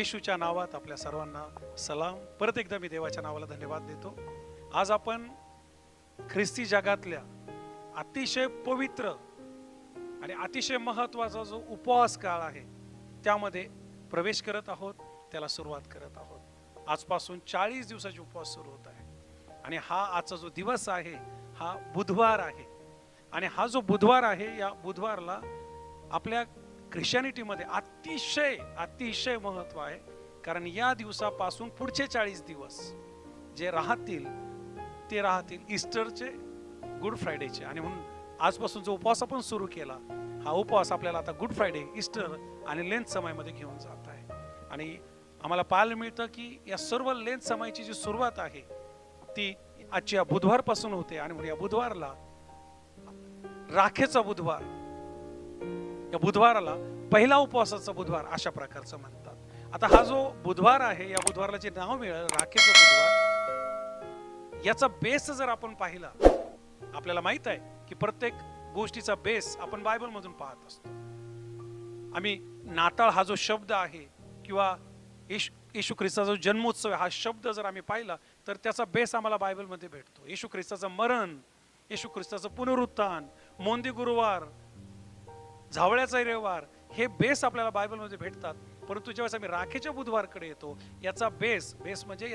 येशूच्या नावात आपल्या सर्वांना सलाम. परत एकदा मी देवाच्या नावाला धन्यवाद देतो. आज आपण ख्रिस्ती जगातल्या अतिशय पवित्र आणि अतिशय महत्त्वाचा जो उपवास काळ आहे त्यामध्ये प्रवेश करत आहोत, त्याला सुरुवात करत आहोत. आजपासून 40 दिवसाचे उपवास सुरू होत आहे आणि हा आजचा जो दिवस आहे हा बुधवार आहे. आणि हा जो बुधवार आहे या बुधवारला आपल्या ख्रिश्चनिटीमध्ये अतिशय अतिशय महत्त्व आहे. कारण या दिवसापासून पुढचे 40 दिवस जे राहतील ते राहतील ईस्टरचे, गुड फ्रायडेचे. आणि म्हणून आजपासून जो उपवास आपण सुरू केला हा उपवास आपल्याला आता गुड फ्रायडे, ईस्टर आणि लेंथ समयमध्ये घेऊन जात आहे. आणि आम्हाला पाहायला मिळतं की या सर्व लेंथ समयची जी सुरुवात आहे ती आजच्या बुधवारपासून होते. आणि म्हणून या बुधवारला राखेचा बुधवार, या बुधवाराला पहिला उपवासाचा बुधवार अशा प्रकारचं म्हणतात. आता हा जो बुधवार आहे या बुधवाराला जे नाव मिळालं राखेचा बुधवार, याचा बेस जर आपण पाहिला, आपल्याला माहित आहे की प्रत्येक गोष्टीचा बेस आपण बायबल मधून पाहत असतो. आम्ही नाताळ हा जो शब्द आहे किंवा येशू ख्रिस्ताचा जो जन्मोत्सव हा शब्द जर आम्ही पाहिला तर त्याचा बेस आम्हाला बायबलमध्ये भेटतो. येशू ख्रिस्ताचं मरण, येशू ख्रिस्ताचं पुनरुत्थान, मोंदी गुरुवार, झावळ्याचा रविवार, हे बेस आपल्याला बायबलमध्ये भेटतात. परंतु ज्यावेळेस आम्ही राखेच्या बुधवारकडे येतो याचा बेस म्हणजे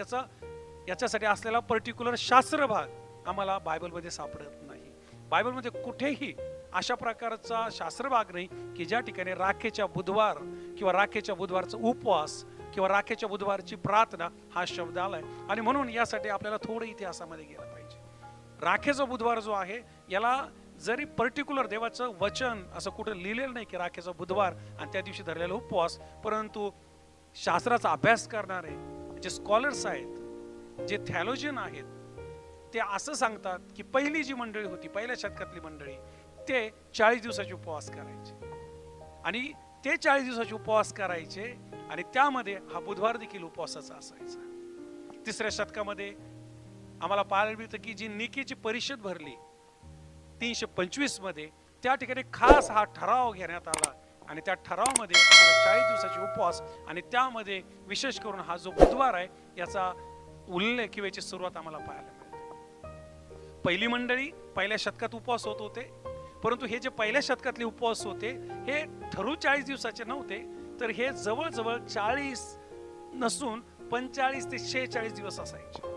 याच्यासाठी असलेला पर्टिक्युलर शास्त्र भाग आम्हाला बायबलमध्ये सापडत नाही. बायबलमध्ये कुठेही अशा प्रकारचा शास्त्र भाग नाही की ज्या ठिकाणी राखेच्या बुधवार किंवा राखेच्या बुधवारचा उपवास किंवा राखेच्या बुधवारची प्रार्थना हा शब्द आलाय. आणि म्हणून यासाठी आपल्याला थोडं इतिहासामध्ये गेलं पाहिजे. राखेचा बुधवार जो आहे याला जरी पर्टिक्युलर देवाचं वचन असं कुठं लिहिलेलं नाही की राखेचा बुधवार आणि त्या दिवशी धरलेला उपवास, परंतु शास्त्राचा अभ्यास करणारे जे स्कॉलर्स आहेत, जे थॅलोजियन आहेत, ते असं सांगतात की पहिली जी मंडळी होती, पहिल्या शतकातली मंडळी, ते 40 दिवसाचे उपवास करायचे. आणि ते 40 दिवसाचे उपवास करायचे आणि त्यामध्ये हा बुधवार देखील उपवासाचा असायचा. 3ऱ्या शतकामध्ये आम्हाला पाहायला मिळतं की जी निकेची परिषद भरली 325 मध्ये, त्या ठिकाणी खास हा ठराव घेण्यात आला आणि त्या ठरावामध्ये 40 दिवसाचे उपवास आणि त्यामध्ये विशेष करून हा जो बुधवार आहे याचा उल्लेख किंवा याची सुरुवात आम्हाला पाहायला मिळते. पहिली मंडळी पहिल्या शतकात उपवास होत होते, परंतु हे जे पहिल्या शतकातले उपवास होते हे ठरवून 40 दिवसाचे नव्हते, तर हे जवळजवळ 40 नसून 45 ते 46 दिवस असायचे.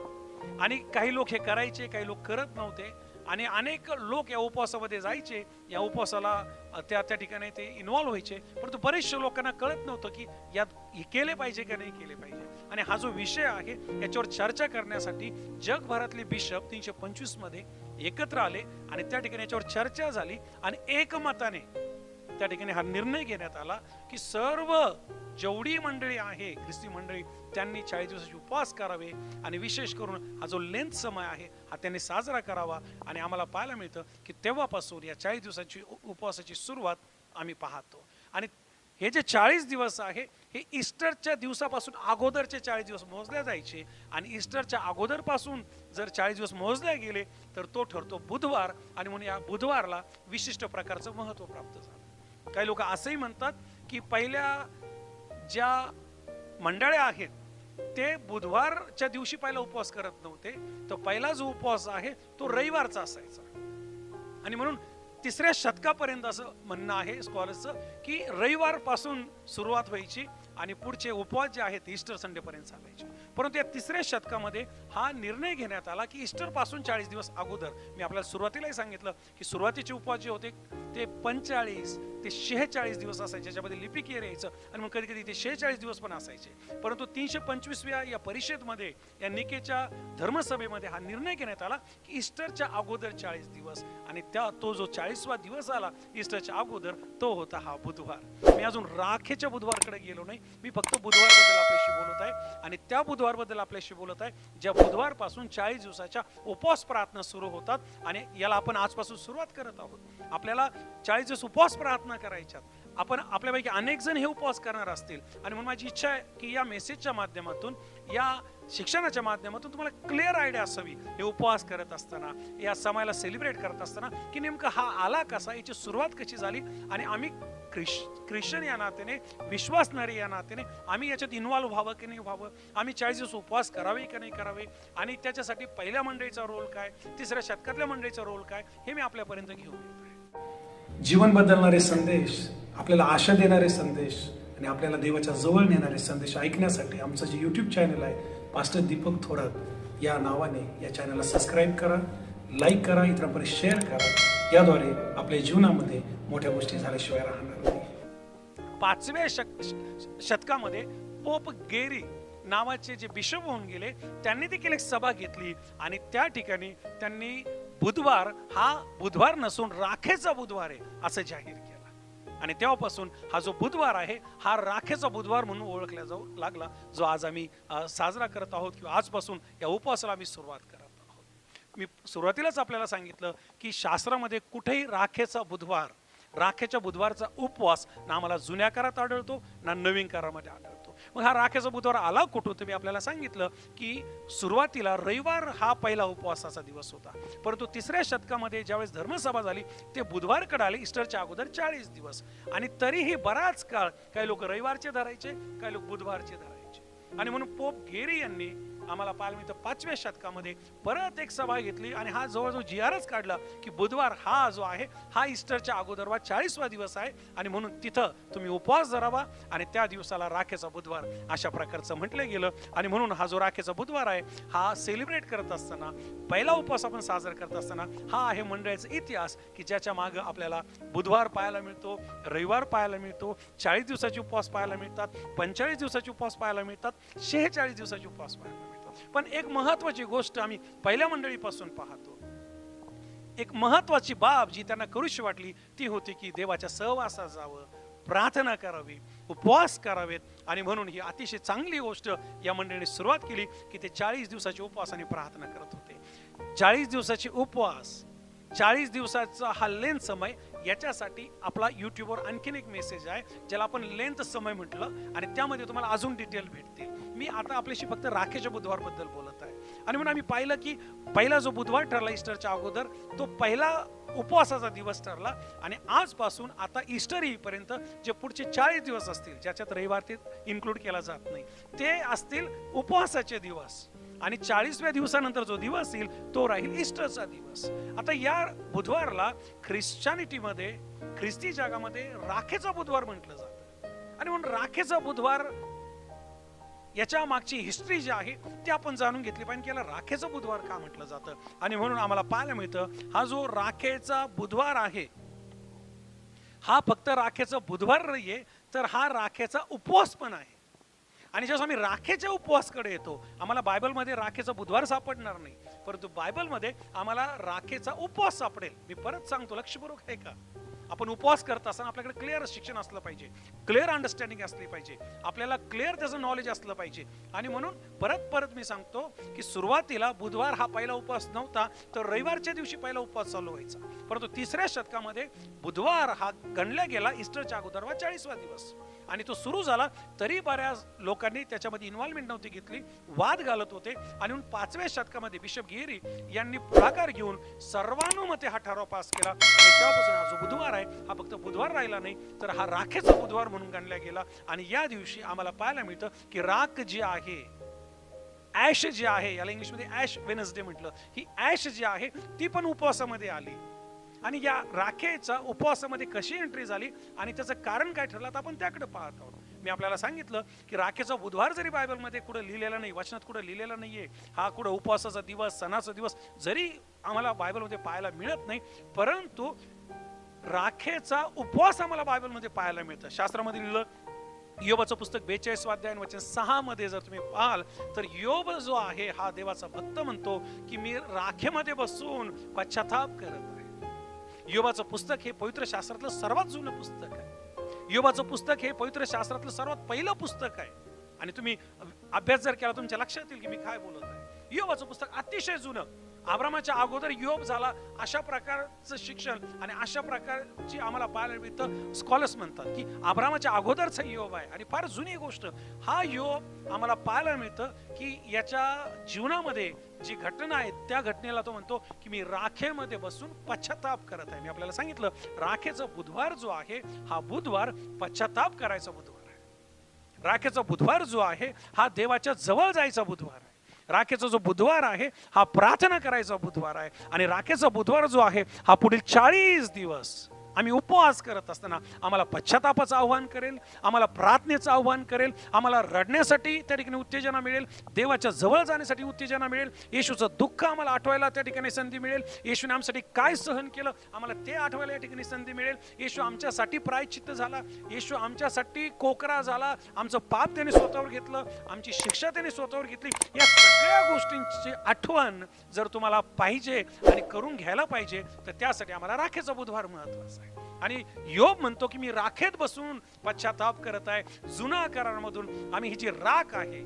आणि काही लोक हे करायचे, काही लोक करत नव्हते. आणि अनेक लोक या उपवासामध्ये जायचे, या उपवासाला त्या ठिकाणी ते इन्व्हॉल्व व्हायचे, परंतु बरेचशा लोकांना कळत नव्हतं की यात हे केले पाहिजे का नाही केले पाहिजे. आणि हा जो विषय आहे याच्यावर चर्चा करण्यासाठी जगभरातले बिशप 325 मध्ये एकत्र आले आणि त्या ठिकाणी याच्यावर चर्चा झाली आणि एकमताने त्या ठिकाणी हा निर्णय घेण्यात आला की सर्व जेवढी मंडळी आहे ख्रिस्ती मंडळी त्यांनी 40 दिवसाचे उपवास करावे आणि विशेष करून हा जो लेंथ समय आहे हा त्यांनी साजरा करावा. आणि आम्हाला पाहायला मिळतं की तेव्हापासून या 40 दिवसाची उपवासाची सुरुवात आम्ही पाहतो. आणि हे जे 40 दिवस आहे हे ईस्टरच्या दिवसापासून अगोदरचे 40 दिवस मोजले जायचे आणि ईस्टरच्या अगोदरपासून जर 40 दिवस मोजले गेले तर तो ठरतो बुधवार. आणि म्हणून या बुधवारला विशिष्ट प्रकारचं महत्त्व प्राप्त झालं. काही लोक असंही म्हणतात की पहिल्या ज्या मंडळ्या आहेत ते बुधवारच्या दिवशी पहिला उपवास करत नव्हते, तर पहिला जो उपवास आहे तो रविवारचा असायचा. आणि म्हणून 3ऱ्या शतकापर्यंत असं म्हणणं आहे स्कॉलर्सचं की रविवार पासून सुरुवात व्हायची आणि पुढचे उपवास जे आहेत ईस्टर संडे पर्यंत चालायचे. परंतु या 3ऱ्या शतकामध्ये हा निर्णय घेण्यात आला की ईस्टर पासून 40 दिवस अगोदर, मी आपल्याला सुरुवातीलाही सांगितलं की सुरुवातीचे उपवास जे होते ते 45 ते 46 दिवस असायचे, ज्याच्यामध्ये लिपिक येर यायचं आणि मग कधी कधी ते 46 दिवस पण असायचे. परंतु 325व्या या परिषदेमध्ये, या निकेच्या धर्मसभेमध्ये हा निर्णय घेण्यात आला की ईस्टरच्या अगोदर 40 दिवस आणि तो जो 40वा दिवस आला ईस्टरच्या अगोदर तो होता हा बुधवार. मी अजून राखेच्या बुधवारकडे गेलो नाही, मी फक्त बुधवारबद्दल आपल्याशी बोलत आहे आणि त्या बुधवारबद्दल आपल्याशी बोलत आहे ज्या बुधवारपासून 40 दिवसाच्या उपवास प्रार्थना सुरू होतात आणि याला आपण आजपासून सुरुवात करत आहोत. आपल्याला 40 दिवस उपवास प्रार्थना करायच्यात. आपण आपल्यापैकी अनेक जण हे उपवास करणार असतील आणि म्हणून माझी इच्छा आहे की या मेसेजच्या माध्यमातून, या शिक्षणाच्या माध्यमातून तुम्हाला क्लिअर आयडिया असावी हे उपवास करत असताना, या समयाला सेलिब्रेट करत असताना, की नेमकं हा आला कसा, याची सुरुवात कशी झाली आणि आम्ही ख्रिश्चन या नात्याने, विश्वासणारे या नात्याने आम्ही याच्यात इन्व्हॉल्व्ह व्हावं की नाही व्हावं, आम्ही 40 दिवस उपवास करावे की नाही करावे, आणि त्याच्यासाठी पहिल्या मंडळीचा रोल काय, तिसऱ्या शतकातल्या मंडळीचा रोल काय, हे मी आपल्यापर्यंत घेऊन येतो आहे. जीवन बदलणारे संदेश, आपल्याला आशा देणारे संदेश आणि आपल्याला देवाच्या जवळ नेणारे संदेश ऐकण्यासाठी आमचं जे YouTube चॅनल आहे पास्टर दीपक थोरात या नावाने, या चॅनलला सबस्क्राईब करा, लाईक करा, इतरांपर्यंत शेअर करा. याद्वारे आपल्या जीवनामध्ये मोठ्या गोष्टी झाल्याशिवाय राहणार नाही. 5व्या शतकामध्ये पोप गेरी नावाचे जे बिशप होऊन गेले, त्यांनी देखील एक सभा घेतली आणि त्या ठिकाणी त्यांनी बुधवार हा बुधवार नसून राखेचा बुधवार आहे असं जाहीर केलं. आणि तेव्हापासून हा जो बुधवार आहे हा राखेचा बुधवार म्हणून ओळखला जाऊ लागला, जो आज आम्ही साजरा करत आहोत, किंवा आजपासून या उपवासाला आम्ही सुरुवात करत आहोत. मी सुरुवातीलाच आपल्याला सांगितलं की शास्त्रामध्ये कुठेही राखेचा बुधवार, राखेच्या बुधवारचा उपवास ना आम्हाला जुन्या काळात आढळतो ना नवीन काळामध्ये आढळतो. मग हा राखेचा बुधवार आला कुठून, तर मी आपल्याला सांगितलं की सुरुवातीला रविवार हा पहिला उपवासाचा दिवस होता, परंतु 3ऱ्या शतकामध्ये ज्यावेळेस धर्मसभा झाली ते बुधवारकडे आले, ईस्टरच्या अगोदर 40 दिवस. आणि तरीही बराच काळ काही लोक रविवारचे धरायचे, काही लोक बुधवारचे धरायचे. आणि म्हणून पोप गेरी यांनी आम्हाला पाहायला मिळतं 5व्या शतकामध्ये परत एक सभा घेतली आणि हा जवळजवळ जीआरच काढला की बुधवार हा जो आहे हा ईस्टरच्या अगोदरवा 40वा दिवस आहे आणि म्हणून तिथं तुम्ही उपवास धरावा आणि त्या दिवसाला राखेचा बुधवार अशा प्रकारचं म्हटलं गेलं. आणि म्हणून हा जो राखेचा बुधवार आहे हा सेलिब्रेट करत असताना, पहिला उपवास आपण साजरा करत असताना, हा आहे मंडळाचा इतिहास की ज्याच्या मागं आपल्याला बुधवार पाहायला मिळतो, रविवार पाहायला मिळतो, 40 दिवसाचे उपवास पाहायला मिळतात, 45 दिवसाचे उपवास पाहायला मिळतात, 46 दिवसाचे उपवास पाहायला मिळतात. पण एक महत्वाची गोष्ट आम्ही पहिल्या मंडळीपासून पाहतो, एक महत्वाची बाब जी त्यांना करूशी वाटली ती होती की देवाच्या सहवासात जावं, प्रार्थना करावी, उपवास करावेत. आणि म्हणून ही अतिशय चांगली गोष्ट या मंडळीने सुरुवात केली की ते 40 दिवसाचे उपवास आणि प्रार्थना करत होते. 40 दिवसाचे उपवास, 40 दिवसाचा हा लेंथ समय, याच्यासाठी आपला युट्यूबवर आणखीन एक मेसेज आहे ज्याला आपण लेंथ समय म्हटलं आणि त्यामध्ये तुम्हाला अजून डिटेल भेटतील. मी आता आपल्याशी फक्त राखेच्या बुधवार बद्दल बोलत आहे. आणि म्हणून आम्ही पाहिलं की पहिला जो बुधवार ठरला ईस्टरच्या अगोदर तो पहिला उपवासाचा दिवस ठरला आणि आजपासून आता ईस्टर येईपर्यंत जे पुढचे 40 दिवस असतील, ज्याच्यात रविवार ते इन्क्लूड केला जात नाही, ते असतील उपवासाचे दिवस. आणि 40व्या दिवसानंतर जो दिवस येईल तो राहील ईस्टरचा दिवस. आता या बुधवारला ख्रिश्चनिटीमध्ये, ख्रिस्ती जगामध्ये राखेचा बुधवार म्हटलं जातं. आणि म्हणून राखेचा बुधवार याच्या मागची हिस्ट्री जी आहे ती आपण जाणून घेतली पाहिजे की याला राखेचा बुधवार का म्हटलं जातं. आणि म्हणून आम्हाला पाहायला मिळतं हा जो राखेचा बुधवार आहे हा फक्त राखेचा बुधवार नाहीये, तर हा राखेचा उपवास पण आहे. आणि जेव्हा आम्ही राखेच्या उपवासकडे येतो, आम्हाला बायबलमध्ये राखेचा बुधवार सापडणार नाही, परंतु बायबलमध्ये आम्हाला राखेचा उपवास सापडेल. मी परत सांगतो, लक्षपूर्वक आहे का? आपण उपवास करत असताना आपल्याकडे क्लिअर शिक्षण असलं पाहिजे, क्लिअर अंडरस्टँडिंग असली पाहिजे, आपल्याला क्लिअर त्याचं नॉलेज असलं पाहिजे. आणि म्हणून परत परत मी सांगतो की सुरुवातीला बुधवार हा पहिला उपवास नव्हता, तर रविवारच्या दिवशी पहिला उपवास चालू व्हायचा. परंतु 3ऱ्या शतकामध्ये बुधवार हा गणला गेला ईस्टरच्या अगोदरवा 40वा दिवस. आणि तो सुरू झाला तरी बऱ्याच लोकांनी त्याच्यामध्ये इन्व्हॉल्वमेंट नव्हती घेतली, वाद घालत होते. आणि म्हणून 5व्या शतकामध्ये बिशप गेरी यांनी पुढाकार घेऊन सर्वानुमते हा ठराव पास केला. आणि तेव्हापासून हा जो बुधवार आहे हा फक्त बुधवार राहिला नाही, तर हा राखेचा बुधवार म्हणून गणला गेला. आणि या दिवशी आम्हाला पाहायला मिळतं की राख जी आहे, ऍश जी आहे, याला इंग्लिशमध्ये ऍश वेनसडे म्हटलं, ही ऍश जी आहे ती पण उपवासामध्ये आली. आणि या राखेच्या उपवासामध्ये कशी एंट्री झाली आणि त्याचं कारण काय ठरलं तर आपण त्याकडे पाहत आहोत. मी आपल्याला सांगितलं की राखेचा बुधवार जरी बायबलमध्ये कुठं लिहिलेला नाही, वचनात कुठं लिहिलेला नाहीये, हा कुठं उपवासाचा दिवस, सणाचा दिवस जरी आम्हाला बायबलमध्ये पाहायला मिळत नाही, परंतु राखेचा उपवास आम्हाला बायबलमध्ये पाहायला मिळतं. शास्त्रामध्ये लिहिलं, योबाचं पुस्तक 42 अध्याय वचन 6 मध्ये जर तुम्ही पाहाल तर योब जो आहे हा देवाचा भक्त म्हणतो की मी राखेमध्ये बसून पश्चाताप करत आहे. योबाचं पुस्तक हे पवित्र शास्त्रातलं सर्वात जुनं पुस्तक आहे. योबाचं पुस्तक हे पवित्र शास्त्रातलं सर्वात पहिलं पुस्तक आहे. आणि तुम्ही अभ्यास जर केला तुमच्या लक्षात येईल की मी काय बोलत आहे. योबाचं पुस्तक अतिशय जुनं अब्रामाच्या अगोदर योब झाला, अशा प्रकारचं शिक्षण आणि अशा प्रकारची आम्हाला पाहायला मिळतं. स्कॉलर्स म्हणतात की अब्रामाच्या अगोदरचा योब आहे आणि फार जुनी गोष्ट. हा योब आम्हाला पाहायला मिळतं की याच्या जीवनामध्ये जी घटना आहे त्या घटनेला तो म्हणतो की मी राखेमध्ये बसून पश्चाताप करत आहे. मी आपल्याला सांगितलं राखेचा बुधवार जो आहे हा बुधवार पश्चाताप करायचा बुधवार आहे. राखेचा बुधवार जो आहे हा देवाच्या जवळ जायचा बुधवार आहे. राखेचा जो बुधवार आहे हा प्रार्थना करायचा बुधवार आहे. आणि राखेचा बुधवार जो आहे हा पुढील 40 दिवस आम्ही उपवास करत असताना आम्हाला पश्चातापाचं आव्हान करेल, आम्हाला प्रार्थनेचं आव्हान करेल, आम्हाला रडण्यासाठी त्या ठिकाणी उत्तेजना मिळेल, देवाच्या जवळ जाण्यासाठी उत्तेजना मिळेल, येशूचं दुःख आम्हाला आठवायला त्या ठिकाणी संधी मिळेल, येशूने आमच्यासाठी काय सहन केलं आम्हाला ते आठवायला या ठिकाणी संधी मिळेल, येशू आमच्यासाठी प्रायश्चित्त झाला, येशू आमच्यासाठी कोकरा झाला, आमचं पाप त्याने स्वतःवर घेतलं, आमची शिक्षा त्याने स्वतःवर घेतली. या सगळ्या गोष्टींची आठवण जर तुम्हाला पाहिजे आणि करून घ्यायला पाहिजे तर त्यासाठी आम्हाला राखेचा बुधवार महत्वाचा आहे. आणि योब म्हणतो की मी राखेत बसून पश्चाताप करत आहे. जुना करारामधून आम्ही ही जी राख आहे,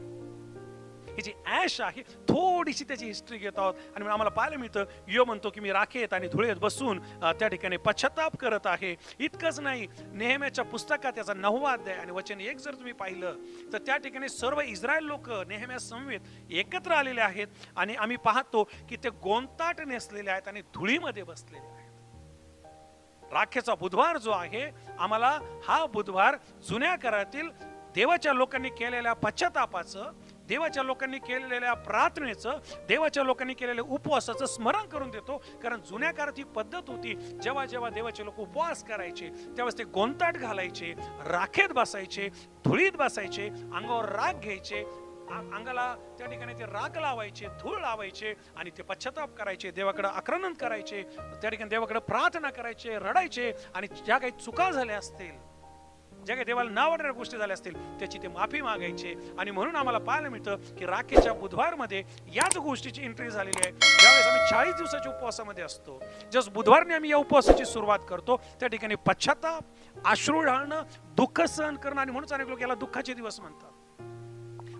ही जी ऍश आहे, थोडीशी त्याची हिस्ट्री घेत आहोत आणि आम्हाला पाहायला मिळतं योब म्हणतो की मी राखेत आणि धुळेत बसून त्या ठिकाणी पश्चाताप करत आहे. इतकंच नाही, नेहम्याच्या पुस्तकात त्याचा 9वा अध्याय आणि वचन 1 जर तुम्ही पाहिलं तर त्या ठिकाणी सर्व इस्रायल लोक नेहम्या समवेत एकत्र आलेले आहेत आणि आम्ही पाहतो की ते गोंताट नेसलेले आहेत आणि धुळीमध्ये बसलेले आहेत. राखेचा बुधवार जो आहे आम्हाला हा बुधवार जुन्या करारातील देवाच्या लोकांनी केलेल्या पश्चातापाचं, देवाच्या लोकांनी केलेल्या प्रार्थनेचं, देवाच्या लोकांनी केलेल्या उपवासाचं स्मरण करून देतो. कारण जुन्या काळात ही पद्धत होती, जेव्हा जेव्हा देवाचे लोक उपवास करायचे त्यावेळेस ते गोंताट घालायचे, राखेत बसायचे, धुळीत बसायचे, अंगावर राख घ्यायचे, अंगाला त्या ठिकाणी ते राख लावायचे, धूळ लावायचे आणि ते पश्चाताप करायचे, देवाकडे आक्रमण करायचे, त्या ठिकाणी देवाकडे प्रार्थना करायचे, रडायचे आणि ज्या काही चुका झाल्या असतील, ज्या काही देवाला न आवडणाऱ्या गोष्टी झाल्या असतील त्याची ते माफी मागायचे. आणि म्हणून आम्हाला पाहायला मिळतं की राखेच्या बुधवारमध्ये याच गोष्टीची एंट्री झालेली आहे. ज्यावेळेस आम्ही 40 दिवसाच्या उपवासामध्ये असतो, जस बुधवारने आम्ही या उपवासाची सुरुवात करतो, त्या ठिकाणी पश्चाताप, अश्रू ढाळणं, दुःख सहन करणं, आणि म्हणून अनेक लोक याला दुःखाचे दिवस म्हणतात.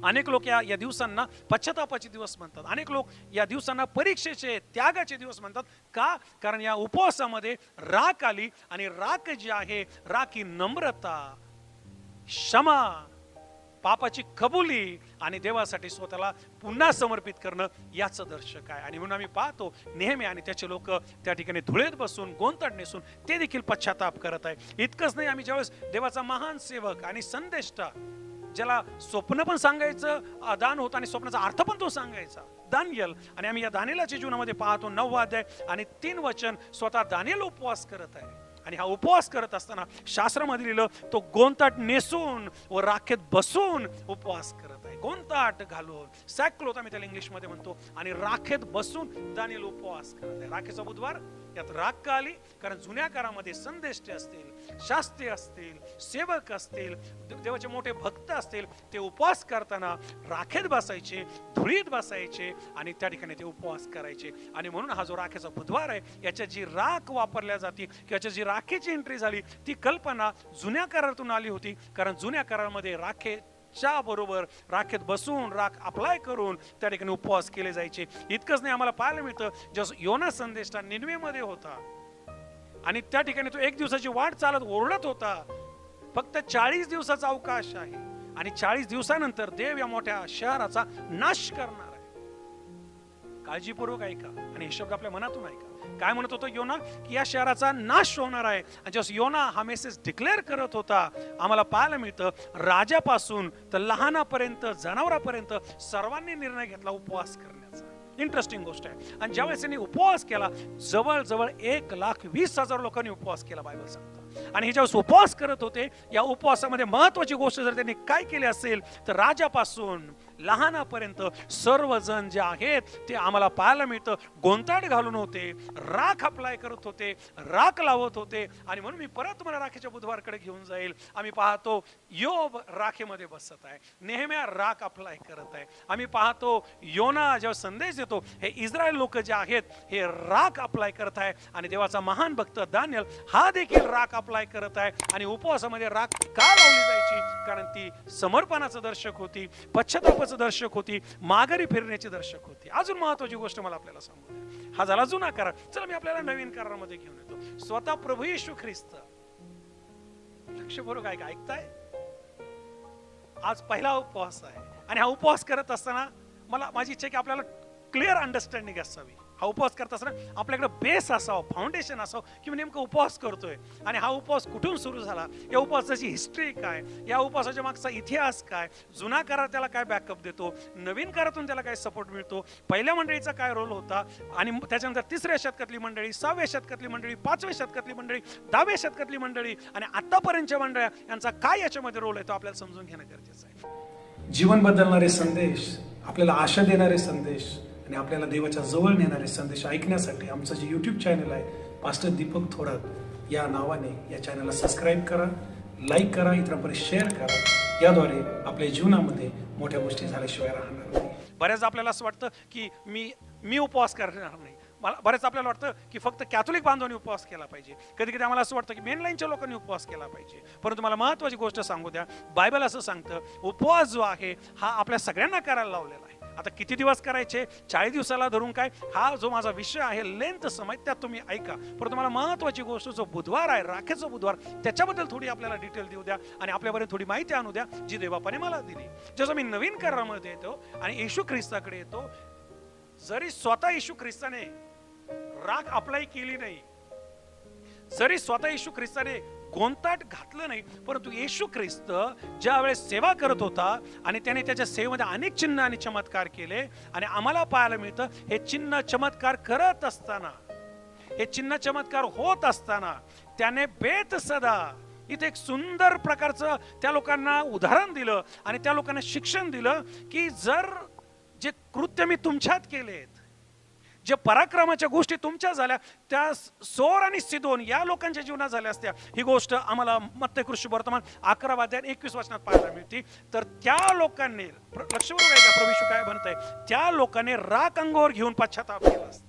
अनेक लोक या दिवसांना पश्चातापाचे दिवस म्हणतात. अनेक लोक या दिवसांना परीक्षेचे, त्यागाचे दिवस म्हणतात. का? कारण या उपवासामध्ये राख आली आणि राख जी आहे, राख ही नम्रता, क्षमा, पापाची कबुली आणि देवासाठी स्वतःला पुन्हा समर्पित करणं याचं दर्शक आहे. आणि म्हणून आम्ही पाहतो नेहम्या आणि त्याचे लोक त्या ठिकाणी धुळेत बसून, गोंताट नेसून ते देखील पश्चाताप करत आहे. इतकंच नाही, आम्ही ज्यावेळेस देवाचा महान सेवक आणि संदेष्टा, ज्याला स्वप्न पण सांगायचं दान होतं आणि स्वप्नाचा अर्थ पण तो सांगायचा, दानियल, आणि आम्ही या दानियेलाच्या जीवनामध्ये पाहतो 9वा अध्याय आणि 3 वचन स्वतः दानियल उपवास करत आहे. आणि हा उपवास करत असताना शास्त्रामध्ये लिहिलं तो गोंताट नेसून व राखेत बसून उपवास करत आहे. गोंताट घालून, सॅक्लोथ आम्ही त्याला इंग्लिशमध्ये म्हणतो, आणि राखेत बसून दानियल उपवास करत आहे. राखेचा बुधवार यात राख का आली? कारण जुन्या काळामध्ये संदेष्टे असतील, शास्त्री असतील, सेवक असतील, देवाचे मोठे भक्त असतील, ते उपवास करताना राखेत बसायचे, धुळीत बसायचे आणि त्या ठिकाणी ते उपवास करायचे. आणि म्हणून हा जो राखेचा बुधवार आहे, याच्या जी राख वापरल्या जाते, याच्या जी राखेची एंट्री झाली, ती कल्पना जुन्या करारातून आली होती. कारण जुन्या करारामध्ये राखेच्या बरोबर राखेत बसून, राख अप्लाय करून त्या ठिकाणी उपवास केले जायचे. इतकंच नाही, आम्हाला पाहायला मिळतं जसं योना संदेष्टा निनवेमध्ये होता आणि त्या ठिकाणी तो 1 दिवसाची वाट चालत ओरडत होता. फक्त 40 दिवसाचा अवकाश आहे आणि 40 दिवसानंतर देव या मोठ्या शहराचा नाश करणार आहे. काळजीपूर्वक ऐका आणि हे शब्द आपल्या मनातून ऐका. काय म्हणत होतो योना? की या शहराचा नाश होणार आहे. आणि जसं योना हा मेसेज डिक्लेअर करत होता, आम्हाला पाहायला मिळतं राजापासून तर लहानापर्यंत, जनावरापर्यंत सर्वांनी निर्णय घेतला उपवास करण्याचा. इंटरेस्टिंग गोष्ट आहे. आणि ज्यावेळेस त्यांनी उपवास केला, जवळजवळ 1,20,000 लोकांनी उपवास केला, बायबल सांगतं. आणि हे ज्यावेळेस उपवास करत होते, या उपवासामध्ये महत्वाची गोष्ट जर त्यांनी काय केली असेल तर राजापासून लहानापर्यंत सर्वजण जे आहेत ते आम्हाला पाहायला मिळतं गोंताट घालून होते, राख अप्लाय करत होते, राख लावत होते. आणि म्हणून मी परत मला राखेच्या बुधवारकडे घेऊन जाईल. आम्ही पाहतो योब राखेमध्ये बसत आहे, नेहम्या राख अप्लाय करत आहे. आम्ही पाहतो योना जेव्हा संदेश देतो, हे इस्रायल लोक जे आहेत हे राख अप्लाय करत आहे. आणि देवाचा महान भक्त दानियल हा देखील राख अप्लाय करत आहे. आणि उपवासामध्ये राख का लावली जायची? कारण ती समर्पणाचं दर्शक होती, पश्चातापाचं पश्चातापाचं दर्शक होती, माघारी फिरण्याची दर्शक होती. अजून महत्वाची गोष्ट मला आपल्याला सांगू द्या. हा झाला जुना करार. चला मी आपल्याला नवीन करारामध्ये घेऊन येतो. स्वतः प्रभू येशू ख्रिस्त, लक्षपूर्वक ऐकताय, आज पहिला उपवास आहे आणि हा उपवास करत असताना माझी इच्छा आहे की आपल्याला क्लिअर अंडरस्टँडिंग असावी. हा उपवास करत असताना आपल्याकडे बेस असावं, फाउंडेशन असावं की मी नेमकं उपवास करतोय आणि हा उपवास कुठून सुरू झाला, या उपवासाची हिस्ट्री काय, या उपवासाच्या मागचा इतिहास काय, जुना करार त्याला काय बॅकअप देतो, नवीन करारातून त्याला काय सपोर्ट मिळतो, पहिल्या मंडळीचा काय रोल होता आणि त्याच्यानंतर 3ऱ्या शतकातली मंडळी, 6व्या शतकातली मंडळी, 5व्या शतकातली मंडळी, 10व्या शतकातली मंडळी आणि आतापर्यंतच्या मंडळ्या यांचा काय याच्यामध्ये रोल आहे तो आपल्याला समजून घेणं गरजेचं आहे. जीवन बदलणारे संदेश, आपल्याला आशा देणारे संदेश आणि आपल्याला देवाच्या जवळ नेणारे संदेश ऐकण्यासाठी आमचं जे YouTube चॅनल आहे पास्टर दीपक थोरात या नावाने, या चॅनलला सबस्क्राईब करा, लाईक करा, इतरांपर्यंत शेअर करा. याद्वारे आपल्या जीवनामध्ये मोठ्या गोष्टी झाल्याशिवाय राहणार नाही. बऱ्याच आपल्याला असं वाटतं की मी उपवास करणार नाही. बरेच आपल्याला वाटतं की फक्त कॅथोलिक बांधवांनी उपवास केला पाहिजे. कधी कधी आम्हाला असं वाटतं की मेनलाईनच्या लोकांनी उपवास केला पाहिजे. परंतु मला महत्त्वाची गोष्ट सांगू द्या, बायबल असं सांगतं उपवास जो आहे हा आपल्या सगळ्यांना करायला लावलेला आहे. आता किती दिवस करायचे, 40 दिवसाला धरून काय, हा जो माझा विषय आहे लेंथ समय, त्यात तुम्ही ऐका. परंतु मला महत्त्वाची गोष्ट जो बुधवार आहे, राखेचा बुधवार, त्याच्याबद्दल थोडी आपल्याला डिटेल देऊ द्या आणि आपल्यापर्यंत थोडी माहिती आणू द्या जी देवबापाने मला दिली. जसं मी नवीन करारामध्ये येतो आणि येशू ख्रिस्ताकडे येतो, जरी स्वतः येशू ख्रिस्ताने राख अप्लाय केली नाही, जरी स्वतः येशू ख्रिस्ताने गोंताट घातलं नाही, परंतु येशू ख्रिस्त ज्या वेळेस सेवा करत होता आणि त्याने त्याच्या सेवेमध्ये अनेक चिन्ह आणि चमत्कार केले आणि आम्हाला पाहायला मिळतं हे चिन्ह चमत्कार करत असताना, हे चिन्ह चमत्कार होत असताना त्याने बेतसदा इथे एक सुंदर प्रकारचं त्या लोकांना उदाहरण दिलं आणि त्या लोकांना शिक्षण दिलं की जर जे कृत्य मी तुमच्यात केलेत, जे पराक्रमाच्या गोष्टी तुमच्या झाल्या, त्या सोर आणि सिदोन या लोकांच्या जीवनात झाल्या असत्या. ही गोष्ट आम्हाला मत्ती वर्तमान 11 अध्याय 21 वचनात पाहायला मिळते. तर त्या लोकांनी, लक्षपूर्वक आहे का प्रभू काय म्हणतंय, त्या लोकांनी राख अंगावर घेऊन पश्चाताप केला असता.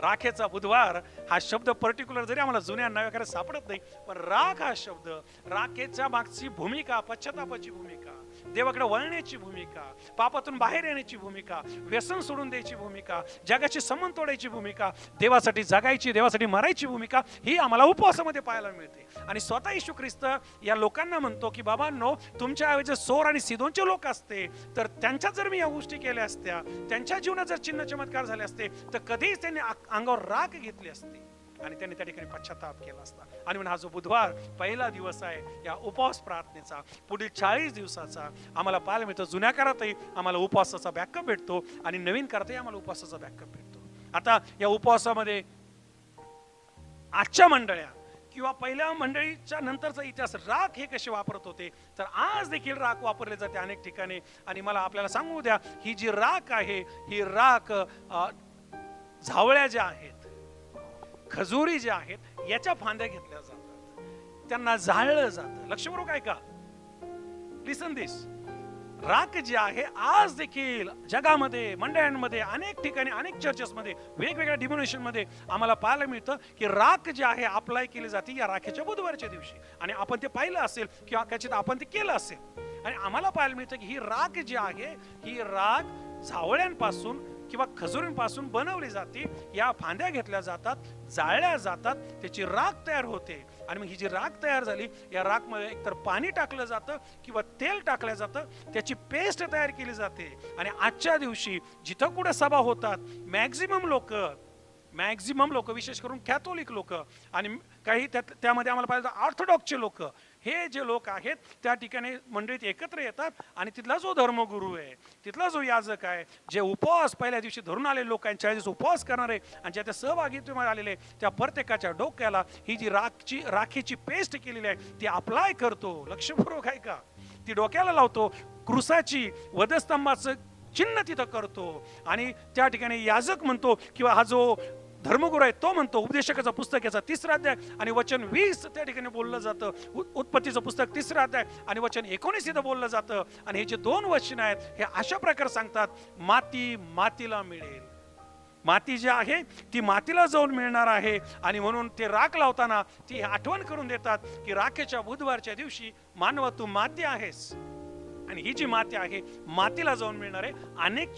राखेचा बुधवार हा शब्द पर्टिक्युलर जरी आम्हाला जुन्या नावाकडे सापडत नाही, पण राख हा शब्द, राखेच्या मागची भूमिका, पश्चातापाची भूमिका, देवाकडे वळण्याची भूमिका, पापातून बाहेर येण्याची भूमिका, व्यसन सोडून द्यायची भूमिका, जगाची संबंध तोडायची भूमिका, देवासाठी जगायची, देवासाठी मरायची भूमिका, ही आम्हाला उपवासामध्ये पाहायला मिळते. आणि स्वतः येशू ख्रिस्त या लोकांना म्हणतो की बाबांनो, तुमच्या ऐवजी सोर आणि सिदोनचे लोक असते तर त्यांच्या जर मी या गोष्टी केल्या असत्या, त्यांच्या जीवनात जर चिन्ह चमत्कार झाले असते तर कधीच त्यांनी अंगावर राख घेतली असती आणि त्यांनी त्या ठिकाणी पश्चाताप केला असता. आणि म्हणून हा जो बुधवार पहिला दिवस आहे या उपवास प्रार्थनेचा, पुढील 40 दिवसाचा आम्हाला पाहायला मिळतो. जुन्या काळातही आम्हाला उपवासाचा बॅकअप भेटतो आणि नवीन काळातही आम्हाला उपवासाचा बॅकअप भेटतो. आता या उपवासामध्ये आजच्या मंडळ्या किंवा पहिल्या मंडळीच्या नंतरचा इतिहास, राख हे कसे वापरत होते, तर आज देखील राख वापरले जाते अनेक ठिकाणी. आणि मला आपल्याला सांगू द्या, ही जी राख आहे, ही राख झावळ्या ज्या आहेत, खजुरी ज्या आहेत, याच्या फांद्या घेतल्या जातात, त्यांना जाळलं जातं. लक्षपूर्वक आहे का, लिसन दिस. राख जी आहे आज देखील जगामध्ये, मंडळांमध्ये, अनेक ठिकाणी, अनेक चर्चेसमध्ये, वेगवेगळ्या डिनोमिनेशन मध्ये आम्हाला पाहायला मिळतं की राख जी आहे अप्लाय केली जाते या राखेच्या बुधवारच्या दिवशी. आणि आपण ते पाहिलं असेल किंवा कदाचित आपण ते केलं असेल. आणि आम्हाला पाहायला मिळतं की ही राख जी आहे, ही राख झावळ्यांपासून किंवा खजुरींपासून बनवली जाते. या फांद्या घेतल्या जातात, जाळल्या जातात, त्याची राख तयार होते. आणि मग ही जी राख तयार झाली, या राख मध्ये एकतर पाणी टाकलं जातं किंवा तेल टाकलं जातं, त्याची पेस्ट तयार केली जाते. आणि आजच्या दिवशी जिथं कुठे सभा होतात, मॅक्झिमम लोक, विशेष करून कॅथोलिक लोक आणि काही त्यामध्ये आम्हाला पाहिजे ऑर्थोडॉक्सचे लोक, हे जे लोक आहेत त्या ठिकाणी मंडळीत एकत्र येतात आणि तिथला जो धर्मगुरू आहे, तिथला जो याजक आहे, जे उपवास पहिल्या दिवशी धरून आलेले लोक आहेत, 40 दिवस उपवास करणारे आणि ज्या त्या सहभागित्वामध्ये आलेले, त्या प्रत्येकाच्या डोक्याला ही जी राखेची पेस्ट केलेली आहे ती अप्लाय करतो. लक्षपूर्वक आहे का, ती डोक्याला लावतो, क्रुसाची, वधस्तंभाचं चिन्ह तिथं करतो. आणि त्या ठिकाणी याजक म्हणतो किंवा हा जो धर्मगुरू आहे तो म्हणतो, उपदेशकाचं पुस्तक याचा 3रा अध्याय आणि वचन 20 त्या ठिकाणी बोललं जातं. उत्पत्तीचं पुस्तक 3रा अध्याय आणि वचन 19 इथं बोललं जातं. आणि हे जे 2 वचन आहेत हे अशा प्रकारे सांगतात, माती मातीला मिळेल. माती जी आहे ती मातीला जाऊन मिळणार आहे. आणि म्हणून ते राख लावताना ती आठवण करून देतात की राखेच्या बुधवारच्या दिवशी मानवा तू माती आहेस, आणि ही जी माती आहे, मातीला जाऊन मिळणार आहे अनेक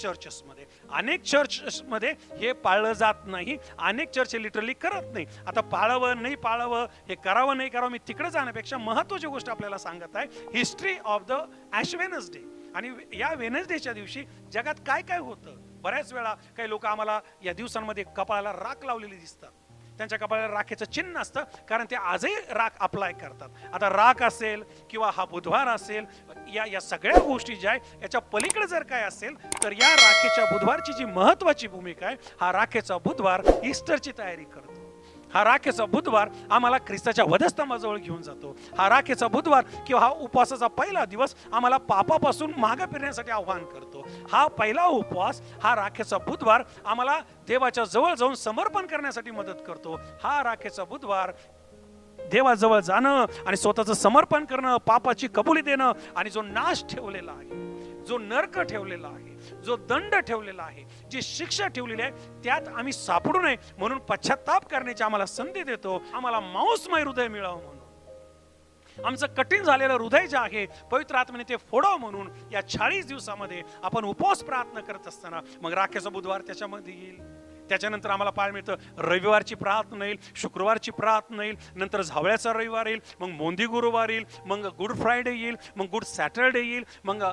चर्चेसमध्ये हे पाळलं जात नाही. अनेक चर्च लिटरली करत नाही. आता पाळावं नाही पाळावं, हे करावं नाही करावं, मी तिकडे जाण्यापेक्षा महत्वाची गोष्ट आपल्याला सांगत आहे, history of the ash Wednesday. आणि या वेनसडेच्या दिवशी जगात काय काय होतं. बऱ्याच वेळा काही लोक आम्हाला या दिवसांमध्ये कपाळाला राख लावलेली दिसतात. त्यांच्या कपाळाला राखेचं चिन्ह असतं, कारण ते आजही राख अप्लाय करतात. आता राख असेल किंवा हा बुधवार असेल, या सगळ्या गोष्टी ज्या आहे याच्या पलीकडे जर काय असेल तर या राखेच्या बुधवारची जी महत्वाची भूमिका आहे, हा राखेचा बुधवार ईस्टरची तयारी करतो. हा राखेचा बुधवार आम्हाला ख्रिस्ताच्या वधस्तंभाजवळ घेऊन जातो. हा राखेचा बुधवार किंवा हा उपवासाचा पहिला दिवस आम्हाला पापापासून मागे फिरण्यासाठी आव्हान करतो. हा पहिला उपवास, हा राखेचा बुधवार आम्हाला देवाच्या जवळ जाऊन समर्पण करण्यासाठी मदत करतो. हा राखेचा बुधवार देवाजवळ जाणं आणि स्वतःचं समर्पण करणं, पापाची कबुली देणं, आणि जो नाश ठेवलेला आहे, जो नरक ठेवलेला आहे, जो दंड ठेवलेला आहे, जी शिक्षा ठेवलेली आहे, त्यात आम्ही सापडू नये म्हणून पश्चाताप करण्याची आम्हाला संधी देतो. आम्हाला मांसमय हृदय मिळावं म्हणून, आमचं कठीण झालेलं हृदय जे आहे पवित्र आत्म्याने ते फोडावं म्हणून या 40 दिवसामध्ये आपण उपवास प्रार्थना करत असताना मग राखेचा बुधवार त्याच्यामध्ये येईल. त्याच्यानंतर आम्हाला पाहायला मिळतं रविवारची प्रार्थना येईल, शुक्रवारची प्रार्थना येईल, नंतर झावळ्याचा रविवार येईल, मग मोंदी गुरुवार येईल, मग गुड फ्रायडे येईल, मग गुड सॅटरडे येईल, मग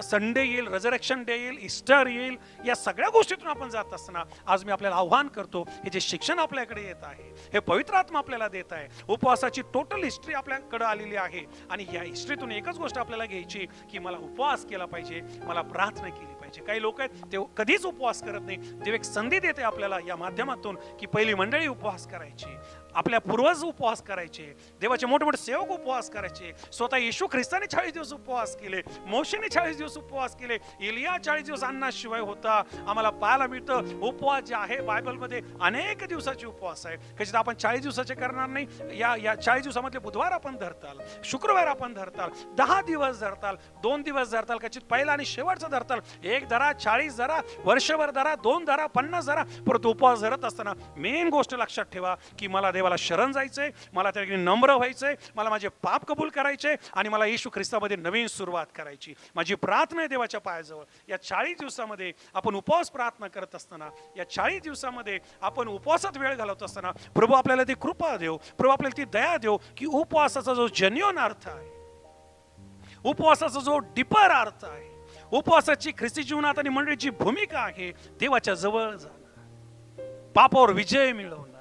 संडे येईल, रिझरेक्शन डे येईल, ईस्टर येईल. या सगळ्या गोष्टीतून आपण जात असताना आज मी आपल्याला आव्हान करतो, हे जे शिक्षण आपल्याकडे येत आहे, हे पवित्र आत्मा आपल्याला देत आहे, उपवासाची टोटल हिस्ट्री आपल्याकडे आलेली आहे. आणि या हिस्ट्रीतून एकच गोष्ट आपल्याला घ्यायची की मला उपवास केला पाहिजे, मला प्रार्थना केली पाहिजे. काही लोक आहेत ते कधीच उपवास करत नाही. देव एक संधी देते आपल्याला या माध्यमातून की पहिली मंडळी उपवास करायची, आपल्या पूर्वज उपवास करायचे, देवाचे मोठे मोठे सेवक उपवास करायचे, स्वतः येशू ख्रिस्ताने 40 दिवस उपवास केले, मोशेने 40 दिवस उपवास केले, एलिया 40 दिवस अन्नाशिवाय होता. आम्हाला पाहायला मिळतं उपवास जे आहे बायबलमध्ये अनेक दिवसाचे उपवास आहे. कदाचित आपण 40 दिवसाचे करणार नाही, या 40 दिवसामधले बुधवार आपण धरताल, शुक्रवार आपण धरताल, 10 दिवस धरताल, 2 दिवस धरताल, कदाचित पहिला आणि शेवटचा धरताल, 1 धरा, 40 धरा, वर्षभर धरा, 2 धरा, 50 धरा. परंतु उपवास धरत असताना मेन गोष्ट लक्षात ठेवा की मला देवाला शरण जायचंय, मला त्या ठिकाणी नम्र व्हायचंय, मला माझे पाप कबूल करायचे आणि मला येशू ख्रिस्तामध्ये नवीन सुरुवात करायची. माझी प्रार्थना आहे देवाच्या पायाजवळ. या 40 दिवसामध्ये आपण उपवास प्रार्थना करत असताना, या 40 दिवसामध्ये आपण उपवासात वेळ घालवत असताना प्रभू आपल्याला ती कृपा देव, प्रभू आपल्याला ती दया देव की उपवासाचा जो जेन्युइन अर्थ आहे, उपवासाचा जो डीपर अर्थ आहे, उपवासाची ख्रिस्ती जीवनात आणि मंडळीची भूमिका आहे, देवाच्या जवळ जाणं, पापावर विजय मिळवणं,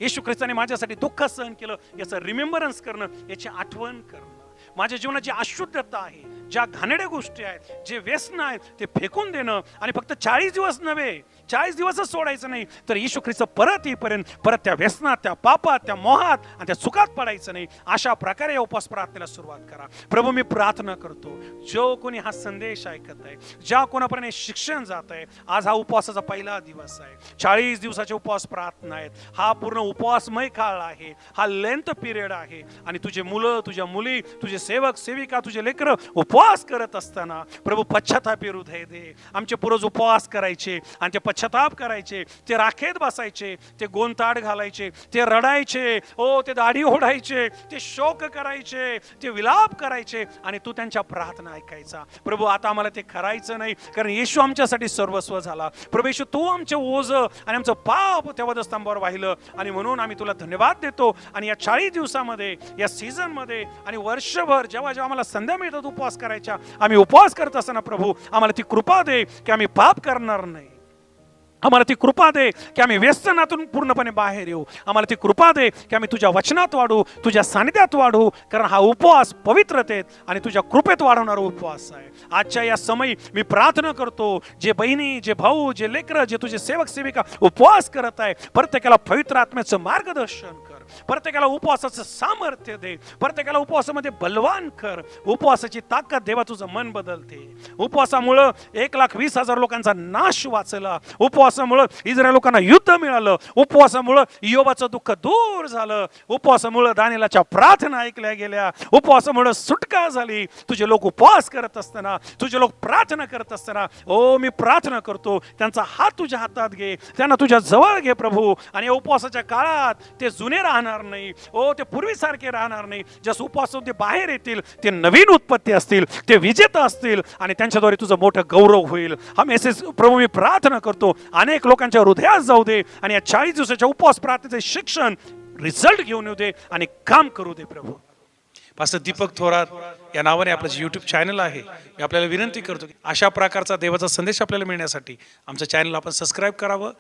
येशू ख्रिस्ताने माझ्यासाठी दुःख सहन केलं याचं रिमेंबरन्स करणं, याची आठवण करणं, माझ्या जीवनात जी अशुद्धता आहे, ज्या घाणेरड्या गोष्टी आहेत, जे व्यसन आहेत ते फेकून देणं. आणि फक्त 40 दिवस नव्हे, 40 दिवसच सोडायचं नाही, तर येशू ख्रिस्त परत येईपर्यंत परत त्या व्यसनात, त्या पापात, त्या मोहात आणि त्या चुकात पडायचं नाही. अशा प्रकारे या उपवास प्रार्थनेला सुरुवात करा. प्रभू मी प्रार्थना करतो, जो कोणी हा संदेश ऐकत आहे, ज्या कोणापर्यंत शिक्षण जात आहे, आज हा उपवासाचा पहिला दिवस आहे, 40 दिवसाचे उपवास प्रार्थना आहेत, हा पूर्ण उपवासमय काळ आहे, हा लेंथ पिरियड आहे. आणि तुझे मुलं, तुझ्या मुली, तुझे सेवक सेविका, तुझे लेकरं उपवास करत असताना प्रभू पश्चातापी हृदय दे. आमचे पूर्वज उपवास करायचे आणि ते पश्चाताप करायचे, ते राखेत बसायचे, ते गोंताड घालायचे, ते रडायचे, ओ ते दाढी ओढायचे, ते शोक करायचे, ते विलाप करायचे आणि तू त्यांच्या प्रार्थना ऐकायचा. प्रभू आता आम्हाला ते करायचं नाही, कारण येशू आमच्यासाठी सर्वस्व झाला. प्रभू येशू तू आमचे ओझ आणि आमचं पाप त्या वधस्तंभावर वाहिलं आणि म्हणून आम्ही तुला धन्यवाद देतो. आणि या 40 दिवसामध्ये, या सीझन मध्ये आणि वर्षभर जेव्हा जेव्हा आम्हाला संध्या मिळतात उपवास करायच्या, आम्ही उपवास करत असताना प्रभू आम्हाला ती कृपा दे की आम्ही पाप करणार नाही. आम्हाला ती कृपा दे की आम्ही व्यसनातून पूर्णपणे बाहेर येऊ. आम्हाला ती कृपा दे की आम्ही तुझ्या वचनात वाढू, तुझ्या सानिध्यात वाढू, कारण हा उपवास पवित्रतेत आणि तुझ्या कृपेत वाढवणारा उपवास आहे. आजच्या या समयी मी प्रार्थना करतो, जे बहिणी, जे भाऊ, जे लेकरं, जे तुझे सेवक सेविका उपवास करत आहे, प्रत्येकाला पवित्र आत्म्याचं मार्गदर्शन कर, प्रत्येकाला उपवासाचं सामर्थ्य दे, प्रत्येकाला उपवासामध्ये बलवान कर. उपवासाची ताकद देवा तुझं मन बदलते. उपवासामुळं 1,20,000 लोकांचा नाश वाचला. उपवासामुळं इस्रायल लोकांना युद्ध मिळालं. उपवासामुळं योबाचं दुःख दूर झालं. उपवासामुळं दानिएलाच्या प्रार्थना ऐकल्या गेल्या. उपवासामुळं सुटका झाली. तुझे लोक उपवास करत असताना, तुझे लोक प्रार्थना करत असताना, ओ मी प्रार्थना करतो त्यांचा हात तुझ्या हातात घे, त्यांना तुझ्या जवळ घे प्रभू. आणि या उपवासाच्या काळात ते जुने राहणार नाही. ओ ते पूर्वीसारखे राहणार नाही. जसं उपवासातून ते बाहेर येतील, ते नवीन उत्पत्ती असतील, ते विजेता असतील आणि त्यांच्याद्वारे तुझं मोठं गौरव होईल. हा मेसेज प्रभू मी प्रार्थना करतो अनेक लोकांच्या हृदयात जाऊ दे आणि या 40 दिवसाच्या उपवास प्रार्थनेचे शिक्षण रिझल्ट घेऊन येऊ दे आणि काम करू दे प्रभू. पास्टर दीपक थोरात या नावाने आपलं जे यूट्यूब चॅनल आहे, मी आपल्याला विनंती करतो की अशा प्रकारचा देवाचा संदेश आपल्याला मिळण्यासाठी आमचं चॅनल आपण सबस्क्राईब करावं.